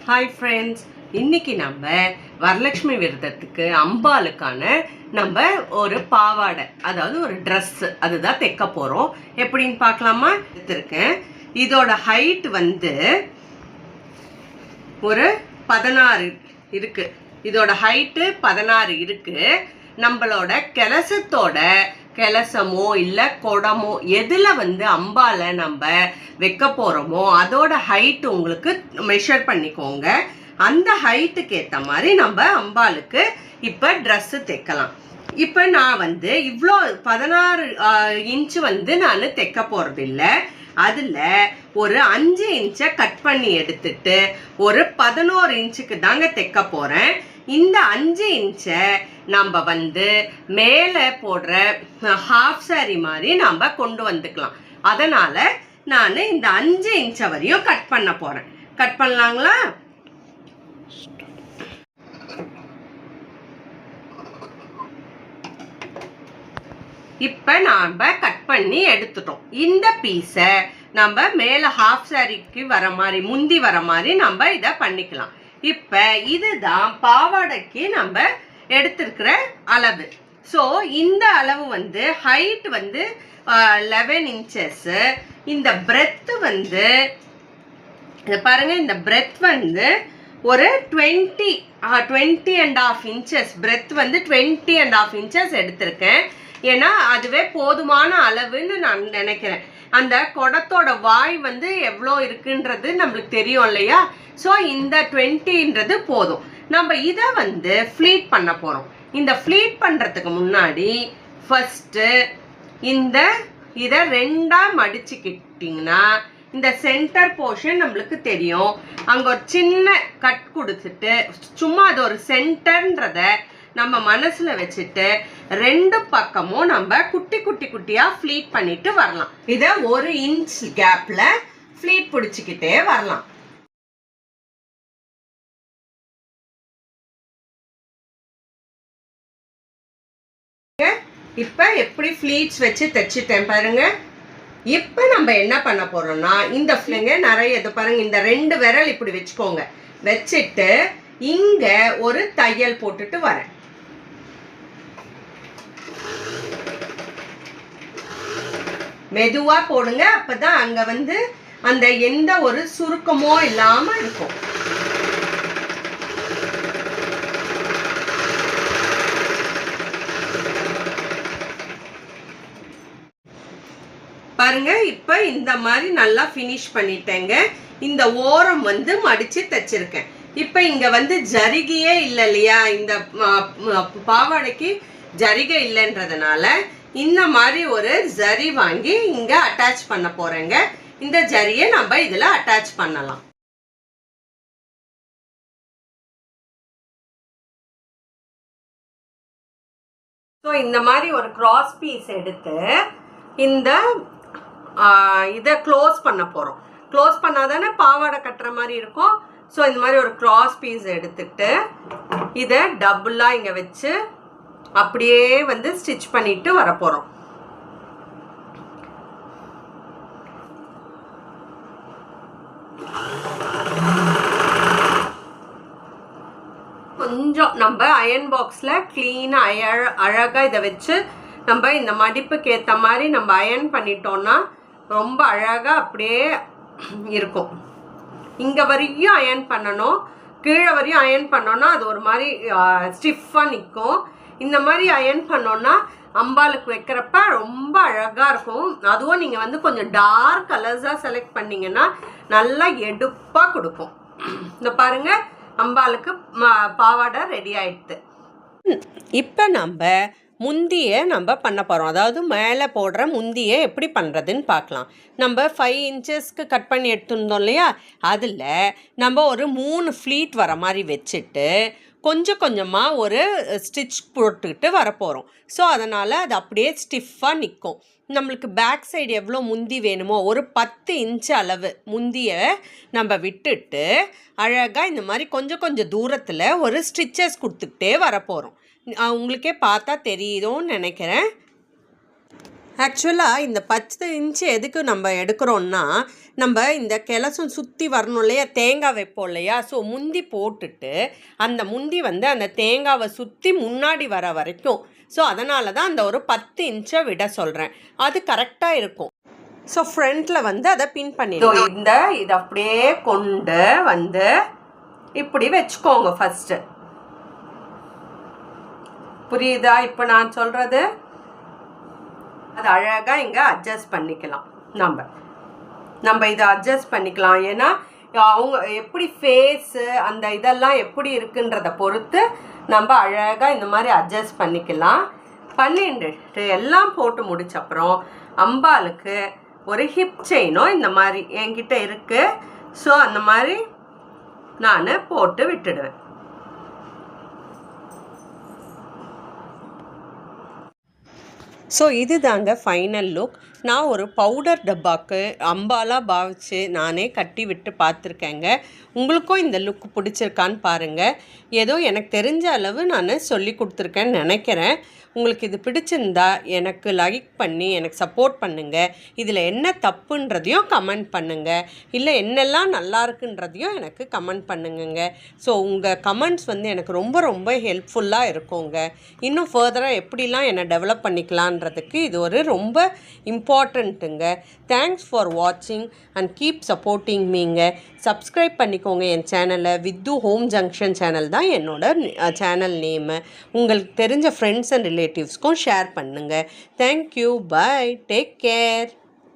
Hi friends, இன்னைக்கு நம்ம வரலட்சுமி விரதத்துக்கு அம்பாளுக்கான நம்ம ஒரு பாவாடை, அதாவது ஒரு ட்ரெஸ் அதுதான் தைக்க போகிறோம். எப்படின்னு பார்க்கலாமா? எடுத்திருக்கேன். இதோட ஹைட் வந்து ஒரு 16 இருக்கு. இதோட ஹைட்டு 16 இருக்கு. நம்மளோட கெலசமோ இல்லை குடமோ எதில் வந்து அம்பால நம்ம வைக்க போகிறோமோ அதோட ஹைட் உங்களுக்கு மெஷர் பண்ணிக்கோங்க. அந்த ஹைட்டுக்கு ஏற்ற மாதிரி நம்ம அம்பாளுக்கு இப்போ ட்ரெஸ்ஸு தைக்கலாம். இப்போ நான் வந்து இவ்வளோ 16 இன்ச்சு வந்து நான் தைக்க போகிறதில்ல. அதில் ஒரு 5 இன்ச்சை கட் பண்ணி எடுத்துட்டு ஒரு 11 இன்ச்சுக்கு தாங்க தைக்க போகிறேன். இந்த 5 இன்ச்சை நம்ம வந்து மேலே போடுற ஹாஃப் சாரி மாதிரி நம்ம கொண்டு வந்துக்கலாம். அதனால் நான் இந்த 5 இன்ச்சை வரையும் கட் பண்ண போகிறேன். கட் பண்ணலாங்களா? இப்போ நாம் கட் பண்ணி எடுத்துட்டோம். இந்த பீஸை நம்ம மேலே ஹாஃப் சாரிக்கு வர மாதிரி முந்தி வர மாதிரி நம்ம இதை பண்ணிக்கலாம். இப்போ இதுதான் பாவாடைக்கு நம்ம எடுத்திருக்கிற அளவு. ஸோ இந்த அளவு வந்து ஹைட் வந்து 11 இன்ச்சஸ்ஸு. இந்த பிரெத்து வந்து பாருங்க, இந்த பிரெத் வந்து ஒரு 20.5 இன்ச்சஸ் பிரெத் வந்து 20.5 இன்ச்சஸ் எடுத்திருக்கேன். ஏன்னா அதுவே போதுமான அளவுன்னு நான் நினைக்கிறேன். அந்த குடத்தோட வாய் வந்து எவ்வளோ இருக்குன்றது நம்மளுக்கு தெரியும் இல்லையா? ஸோ இந்த 20ன்றது போதும். நம்ம இதை வந்து ஃப்ளீட் பண்ண போகிறோம். இந்த ஃப்ளீட் பண்ணுறதுக்கு முன்னாடி ஃபஸ்ட்டு இதை 2ஆக மடிச்சுக்கிட்டிங்கன்னா இந்த சென்டர் போர்ஷன் நம்மளுக்கு தெரியும். அங்கே ஒரு சின்ன கட் கொடுத்துட்டு சும்மா அது ஒரு சென்டர்ன்றத நம்ம மனசில் வச்சுட்டு 2 பக்கமும் நம்ம குட்டி குட்டியாக ஃப்ளீட் பண்ணிட்டு வரலாம். இதை 1 இன்ச் கேப்பில் ஃப்ளீட் பிடிச்சிக்கிட்டே வரலாம். இப்போ எப்படி ஃப்ளீட்ஸ் வச்சு தைச்சிட்டேன் பாருங்க. இப்போ நம்ம என்ன பண்ண போறோம்னா இந்த ஃப்ளிங்க நிறைய இது பாருங்க, இந்த 2 விரல் இப்படி வச்சுக்கோங்க. வச்சுட்டு இங்க ஒரு தையல் போட்டுட்டு வரேன். மெதுவா போடுங்க, அப்பதான் அங்க வந்து அந்த எந்த ஒரு சுருக்கமோ இல்லாம இருக்கும். பாருங்க, இப்போ இந்த மாதிரி நல்லா ஃபினிஷ் பண்ணிட்டேங்க. இந்த ஓரம் வந்து மடிச்சு தைச்சிருக்கேன். இப்போ இங்க வந்து ஜரிகையே இல்லை இல்லையா? இந்த பாவாடைக்கு ஜரிகை இல்லைன்றதுனால இந்த மாதிரி ஒரு ஜரி வாங்கி இங்க அட்டாச் பண்ண போறேங்க. இந்த ஜரியை நம்ம இதுல அட்டாச் பண்ணலாம். ஸோ இந்த மாதிரி ஒரு கிராஸ் பீஸ் எடுத்து இந்த இதை க்ளோஸ் பண்ண போகிறோம். க்ளோஸ் பண்ணாதானே பாவாடை கட்டுற மாதிரி இருக்கும். ஸோ இந்த மாதிரி ஒரு கிராஸ் பீஸ் எடுத்துட்டு இதை டபுளாக இங்கே வச்சு அப்படியே வந்து ஸ்டிச் பண்ணிட்டு வர போகிறோம். கொஞ்சம் நம்ம அயர்ன் பாக்ஸில் க்ளீனாக அழகாக இதை வச்சு நம்ம இந்த மடிப்புக்கு ஏற்ற மாதிரி நம்ம அயர்ன் பண்ணிட்டோம்னா ரொம்ப அழகாக அப்படியே இருக்கும். இங்கே வரையும் அயர்ன் பண்ணணும், கீழே வரையும் அயர்ன் பண்ணோன்னா அது ஒரு மாதிரி ஸ்டிஃபாக நிற்கும். இந்த மாதிரி அயர்ன் பண்ணோன்னா அம்பாளுக்கு வைக்கிறப்ப ரொம்ப அழகாக இருக்கும். அதுவும் நீங்கள் வந்து கொஞ்சம் டார்க் கலர்ஸாக செலக்ட் பண்ணிங்கன்னா நல்லா எடுப்பாக கொடுக்கும். இந்த பாருங்கள், அம்பாளுக்கு பாவாடை ரெடி ஆயிடுது. இப்போ நம்ம முந்தியை நம்ம பண்ண போகிறோம். அதாவது மேலே போடுற முந்தியை எப்படி பண்ணுறதுன்னு பார்க்கலாம். நம்ம 5 இன்ச்சஸ்க்கு கட் பண்ணி எடுத்துருந்தோம் இல்லையா? அதில் நம்ம ஒரு 3 ஃப்ளீட் வர மாதிரி வச்சுட்டு கொஞ்சம் கொஞ்சமாக ஒரு ஸ்டிச் போட்டுக்கிட்டு வரப்போகிறோம். ஸோ அதனால் அது அப்படியே ஸ்டிஃபாக நிற்கும். நம்மளுக்கு பேக் சைடு எவ்வளோ முந்தி வேணுமோ ஒரு 10 இன்ச்சு அளவு முந்தியை நம்ம விட்டுட்டு அழகாக இந்த மாதிரி கொஞ்சம் கொஞ்சம் தூரத்தில் ஒரு ஸ்டிச்சஸ் கொடுத்துக்கிட்டே வரப்போகிறோம். உங்களுக்கே பார்த்தா தெரியுதோன்னு நினைக்கிறேன். ஆக்சுவலாக இந்த 10 இன்ச்சு எதுக்கு நம்ம எடுக்கிறோன்னா, நம்ம இந்த கிளசும் சுற்றி வரணும் இல்லையா, தேங்காய் வைப்போம் இல்லையா, ஸோ முந்தி போட்டுட்டு அந்த முந்தி வந்து அந்த தேங்காவை சுற்றி முன்னாடி வர வரைக்கும், ஸோ அதனால தான் அந்த ஒரு 10 இன்ச்சை விட சொல்கிறேன். அது கரெக்டாக இருக்கும். ஸோ ஃப்ரண்ட்டில் வந்து அதை பின் பண்ணிடுவோம். இதை அப்படியே கொண்டு வந்து இப்படி வச்சுக்கோங்க ஃபஸ்ட்டு. புரியுதா இப்போ நான் சொல்கிறது? அது அழகாக இங்கே அட்ஜஸ்ட் பண்ணிக்கலாம். நம்ம இதை அட்ஜஸ்ட் பண்ணிக்கலாம். ஏன்னா அவங்க எப்படி ஃபேஸு அந்த இதெல்லாம் எப்படி இருக்குன்றதை பொறுத்து நம்ம அழகாக இந்த மாதிரி அட்ஜஸ்ட் பண்ணிக்கலாம். பண்ணிட்டு எல்லாம் போட்டு முடிச்சப்புறம் அம்பாளுக்கு ஒரு ஹிப் செயினும் இந்த மாதிரி என்கிட்ட இருக்குது. ஸோ அந்த மாதிரி நான் போட்டு விட்டுடுவேன். ஸோ இது தாங்க ஃபைனல் லுக். நான் ஒரு பவுடர் டப்பாக்கு அம்பாலாக பாவிச்சு நானே கட்டி விட்டு பார்த்துருக்கேங்க. உங்களுக்கும் இந்த லுக் பிடிச்சிருக்கான்னு பாருங்கள். ஏதோ எனக்கு தெரிஞ்ச அளவு நான் சொல்லி கொடுத்துருக்கேன்னு நினைக்கிறேன். உங்களுக்கு இது பிடிச்சிருந்தா எனக்கு லைக் பண்ணி எனக்கு சப்போர்ட் பண்ணுங்கள். இதில் என்ன தப்புன்றதையும் கமெண்ட் பண்ணுங்கள். இல்லை என்னெல்லாம் நல்லா இருக்குன்றதையும் எனக்கு கமெண்ட் பண்ணுங்க. ஸோ உங்கள் கமெண்ட்ஸ் வந்து எனக்கு ரொம்ப ரொம்ப ஹெல்ப்ஃபுல்லாக இருக்குங்க. இன்னும் ஃபர்தராக எப்படிலாம் என்னை டெவலப் பண்ணிக்கலான்றதுக்கு இது ஒரு ரொம்ப இம்பார்ட்டண்ட்டுங்க. தேங்க்ஸ் ஃபார் வாட்சிங் அண்ட் கீப் சப்போர்ட்டிங் மீங்க. சப்ஸ்கிரைப் பண்ணிக்கோங்க என் சேனலை. வித்து ஹோம் ஜங்ஷன் சேனல் தான் என்னோட சேனல் நேமு. உங்களுக்கு தெரிஞ்ச ஃப்ரெண்ட்ஸ் அண்ட் ரிலேட்டிவ்ஸ்க்கும் ஷேர் பண்ணுங்கள். தேங்க்யூ. பை. Take care.